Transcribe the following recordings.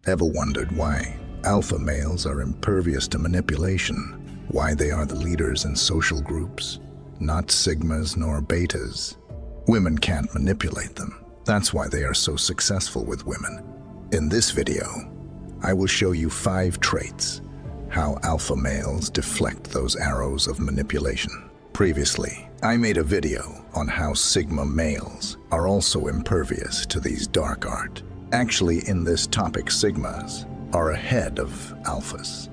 Ever wondered why alpha males are impervious to manipulation? Why they are the leaders in social groups? Not sigmas nor betas. Women can't manipulate them. That's why they are so successful with women. In this video, I will show you 5 traits, how alpha males deflect those arrows of manipulation. Previously, I made a video on how sigma males are also impervious to these dark art. Actually, in this topic, sigmas are ahead of alphas.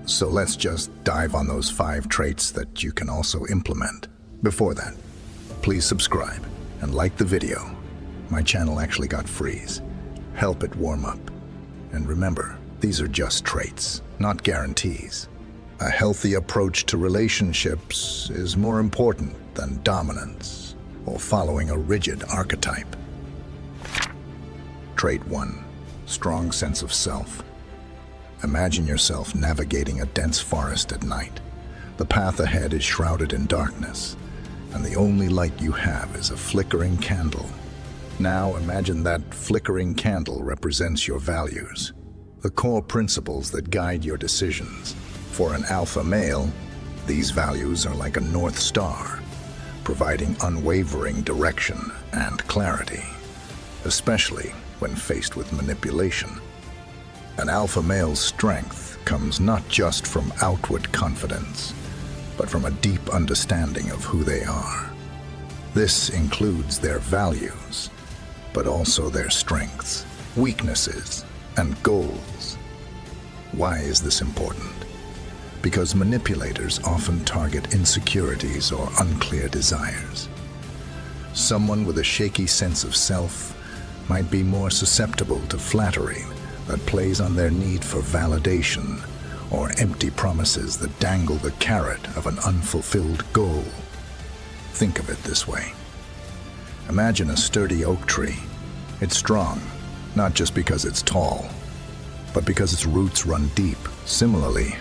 So let's just dive on those 5 traits that you can also implement. Before that, please subscribe and like the video. My channel actually got freeze. Help it warm up. And remember, these are just traits, not guarantees. A healthy approach to relationships is more important than dominance or following a rigid archetype. Trait 1. Strong sense of self. Imagine yourself navigating a dense forest at night. The path ahead is shrouded in darkness, and the only light you have is a flickering candle. Now imagine that flickering candle represents your values, the core principles that guide your decisions. For an alpha male, these values are like a North Star, providing unwavering direction and clarity, especially when faced with manipulation. An alpha male's strength comes not just from outward confidence, but from a deep understanding of who they are. This includes their values, but also their strengths, weaknesses, and goals. Why is this important? Because manipulators often target insecurities or unclear desires. Someone with a shaky sense of self might be more susceptible to flattery that plays on their need for validation or empty promises that dangle the carrot of an unfulfilled goal. Think of it this way. Imagine a sturdy oak tree. It's strong, not just because it's tall, but because its roots run deep. Similarly,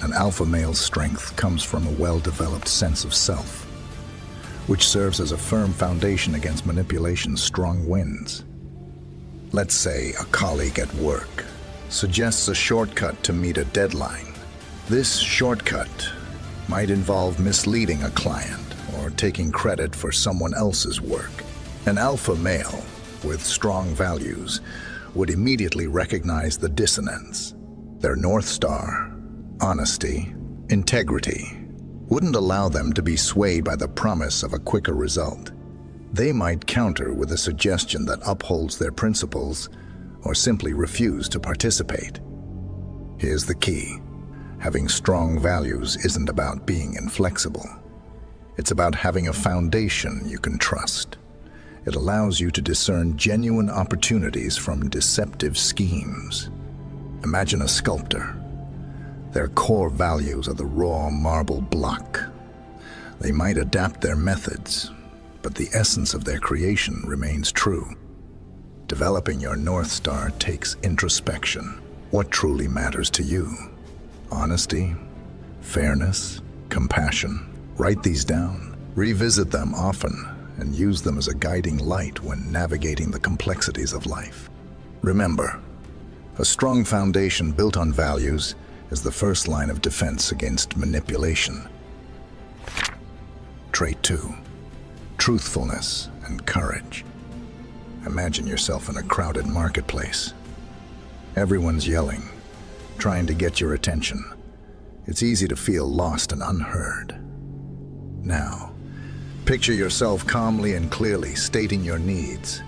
an alpha male's strength comes from a well-developed sense of self, which serves as a firm foundation against manipulation's strong winds. Let's say a colleague at work suggests a shortcut to meet a deadline. This shortcut might involve misleading a client or taking credit for someone else's work. An alpha male with strong values would immediately recognize the dissonance. Their North Star, honesty, integrity, wouldn't allow them to be swayed by the promise of a quicker result. They might counter with a suggestion that upholds their principles or simply refuse to participate. Here's the key. Having strong values isn't about being inflexible. It's about having a foundation you can trust. It allows you to discern genuine opportunities from deceptive schemes. Imagine a sculptor. Their core values are the raw marble block. They might adapt their methods, but the essence of their creation remains true. Developing your North Star takes introspection. What truly matters to you? Honesty, fairness, compassion. Write these down. Revisit them often and use them as a guiding light when navigating the complexities of life. Remember, a strong foundation built on values is the first line of defense against manipulation. Trait 2. Truthfulness and courage. Imagine yourself in a crowded marketplace. Everyone's yelling, trying to get your attention. It's easy to feel lost and unheard. Now, picture yourself calmly and clearly stating your needs,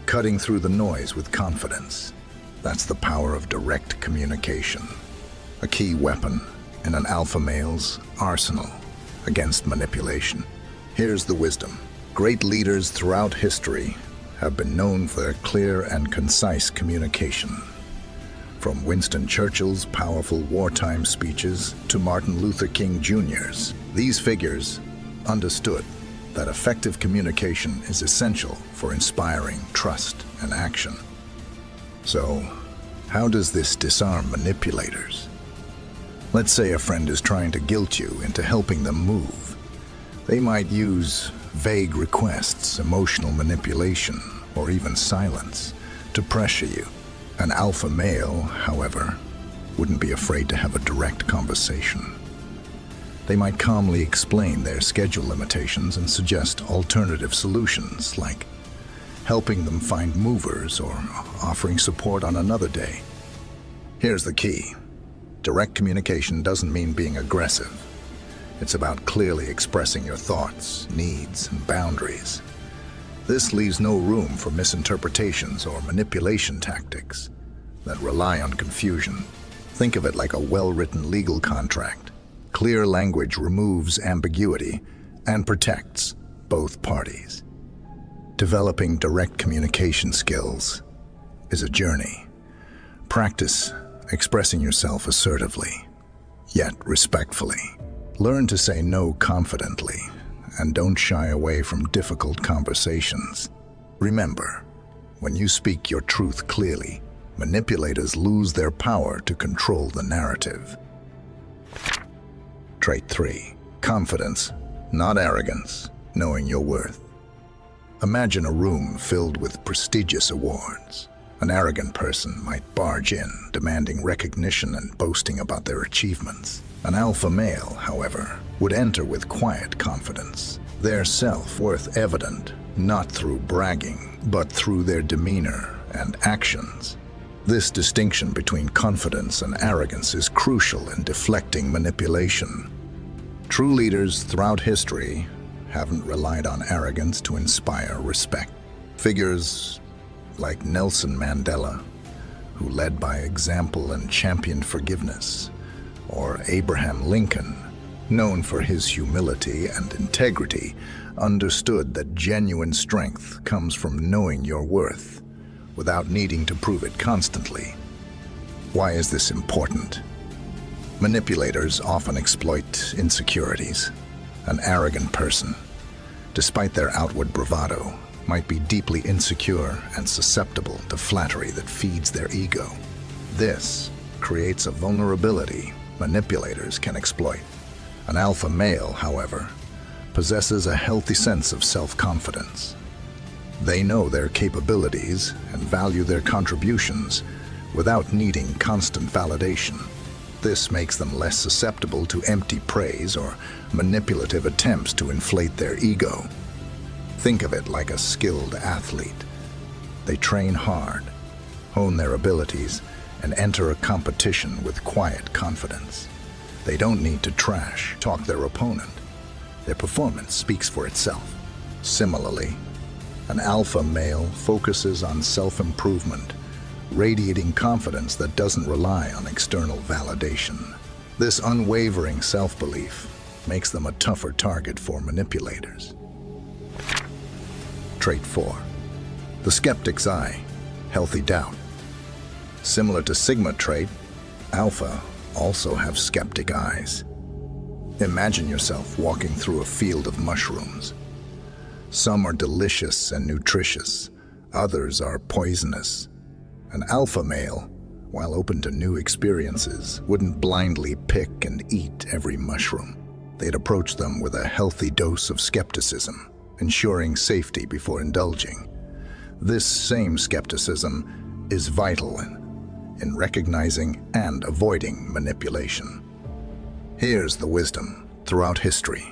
cutting through the noise with confidence. That's the power of direct communication, a key weapon in an alpha male's arsenal against manipulation. Here's the wisdom. Great leaders throughout history have been known for their clear and concise communication. From Winston Churchill's powerful wartime speeches to Martin Luther King Jr.'s, these figures understood that effective communication is essential for inspiring trust and action. So, how does this disarm manipulators? Let's say a friend is trying to guilt you into helping them move. They might use vague requests, emotional manipulation, or even silence to pressure you. An alpha male, however, wouldn't be afraid to have a direct conversation. They might calmly explain their schedule limitations and suggest alternative solutions, like helping them find movers or offering support on another day. Here's the key. Direct communication doesn't mean being aggressive. It's about clearly expressing your thoughts, needs, and boundaries. This leaves no room for misinterpretations or manipulation tactics that rely on confusion. Think of it like a well-written legal contract. Clear language removes ambiguity and protects both parties. Developing direct communication skills is a journey. Practice expressing yourself assertively, yet respectfully. Learn to say no confidently, and don't shy away from difficult conversations. Remember, when you speak your truth clearly, manipulators lose their power to control the narrative. Trait 3. Confidence, not arrogance, knowing your worth. Imagine a room filled with prestigious awards. An arrogant person might barge in, demanding recognition and boasting about their achievements. An alpha male, however, would enter with quiet confidence, their self-worth evident not through bragging, but through their demeanor and actions. This distinction between confidence and arrogance is crucial in deflecting manipulation. True leaders throughout history haven't relied on arrogance to inspire respect. Figures like Nelson Mandela, who led by example and championed forgiveness, or Abraham Lincoln, known for his humility and integrity, understood that genuine strength comes from knowing your worth without needing to prove it constantly. Why is this important? Manipulators often exploit insecurities. An arrogant person, despite their outward bravado, might be deeply insecure and susceptible to flattery that feeds their ego. This creates a vulnerability manipulators can exploit. An alpha male, however, possesses a healthy sense of self-confidence. They know their capabilities and value their contributions without needing constant validation. This makes them less susceptible to empty praise or manipulative attempts to inflate their ego. Think of it like a skilled athlete. They train hard, hone their abilities, and enter a competition with quiet confidence. They don't need to talk their opponent. Their performance speaks for itself. Similarly, an alpha male focuses on self-improvement, radiating confidence that doesn't rely on external validation. This unwavering self-belief makes them a tougher target for manipulators. Trait 4. The skeptic's eye, healthy doubt. Similar to Sigma trait, alpha also have skeptic eyes. Imagine yourself walking through a field of mushrooms. Some are delicious and nutritious, others are poisonous. An alpha male, while open to new experiences, wouldn't blindly pick and eat every mushroom. They'd approach them with a healthy dose of skepticism, ensuring safety before indulging. This same skepticism is vital in recognizing and avoiding manipulation. Here's the wisdom throughout history.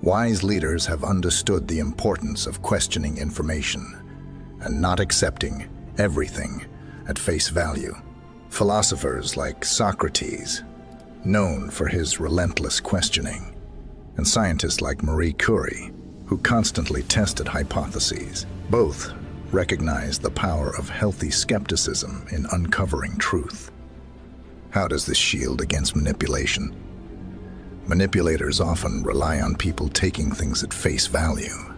Wise leaders have understood the importance of questioning information and not accepting everything at face value. Philosophers like Socrates, known for his relentless questioning, and scientists like Marie Curie, who constantly tested hypotheses, both recognized the power of healthy skepticism in uncovering truth. How does this shield against manipulation? Manipulators often rely on people taking things at face value.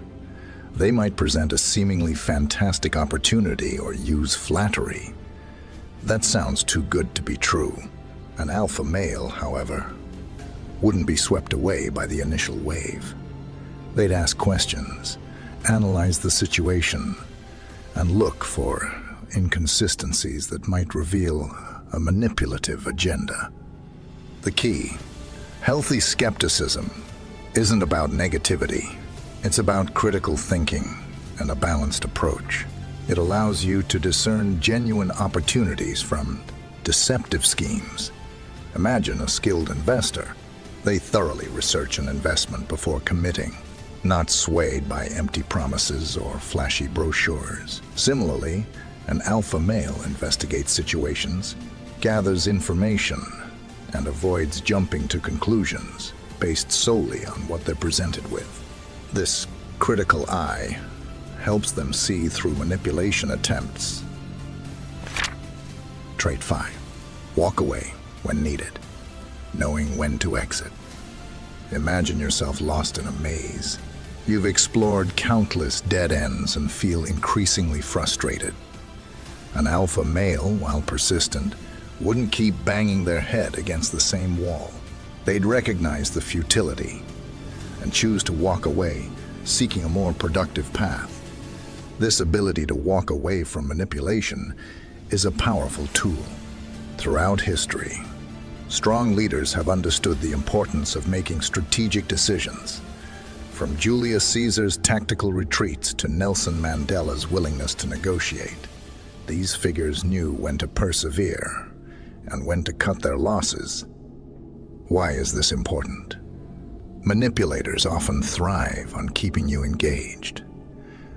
They might present a seemingly fantastic opportunity or use flattery. That sounds too good to be true. An alpha male, however, wouldn't be swept away by the initial wave. They'd ask questions, analyze the situation, and look for inconsistencies that might reveal a manipulative agenda. The key: healthy skepticism isn't about negativity. It's about critical thinking and a balanced approach. It allows you to discern genuine opportunities from deceptive schemes. Imagine a skilled investor. They thoroughly research an investment before committing, not swayed by empty promises or flashy brochures. Similarly, an alpha male investigates situations, gathers information, and avoids jumping to conclusions based solely on what they're presented with. This critical eye helps them see through manipulation attempts. Trait 5. Walk away when needed, knowing when to exit. Imagine yourself lost in a maze. You've explored countless dead ends and feel increasingly frustrated. An alpha male, while persistent, wouldn't keep banging their head against the same wall. They'd recognize the futility and choose to walk away, seeking a more productive path. This ability to walk away from manipulation is a powerful tool. Throughout history, strong leaders have understood the importance of making strategic decisions. From Julius Caesar's tactical retreats to Nelson Mandela's willingness to negotiate, these figures knew when to persevere and when to cut their losses. Why is this important? Manipulators often thrive on keeping you engaged.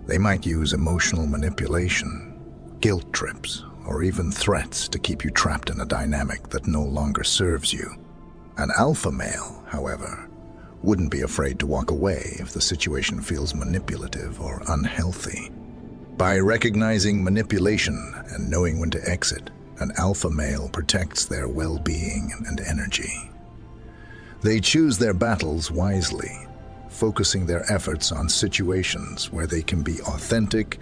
They might use emotional manipulation, guilt trips, or even threats to keep you trapped in a dynamic that no longer serves you. An alpha male, however, wouldn't be afraid to walk away if the situation feels manipulative or unhealthy. By recognizing manipulation and knowing when to exit, an alpha male protects their well-being and energy. They choose their battles wisely, focusing their efforts on situations where they can be authentic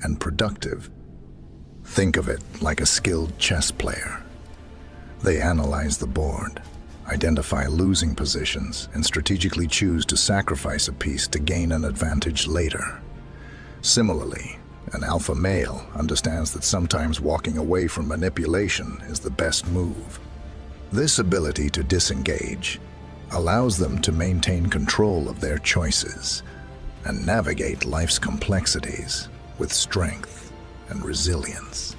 and productive. Think of it like a skilled chess player. They analyze the board, identify losing positions, and strategically choose to sacrifice a piece to gain an advantage later. Similarly, an alpha male understands that sometimes walking away from manipulation is the best move. This ability to disengage allows them to maintain control of their choices and navigate life's complexities with strength and resilience.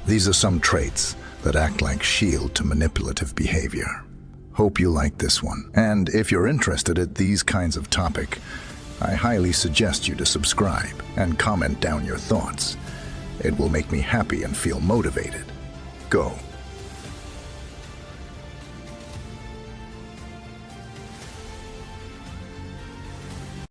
These are some traits that act like shield to manipulative behavior. Hope you like this one. And if you're interested in these kinds of topic, I highly suggest you to subscribe and comment down your thoughts. It will make me happy and feel motivated. Go.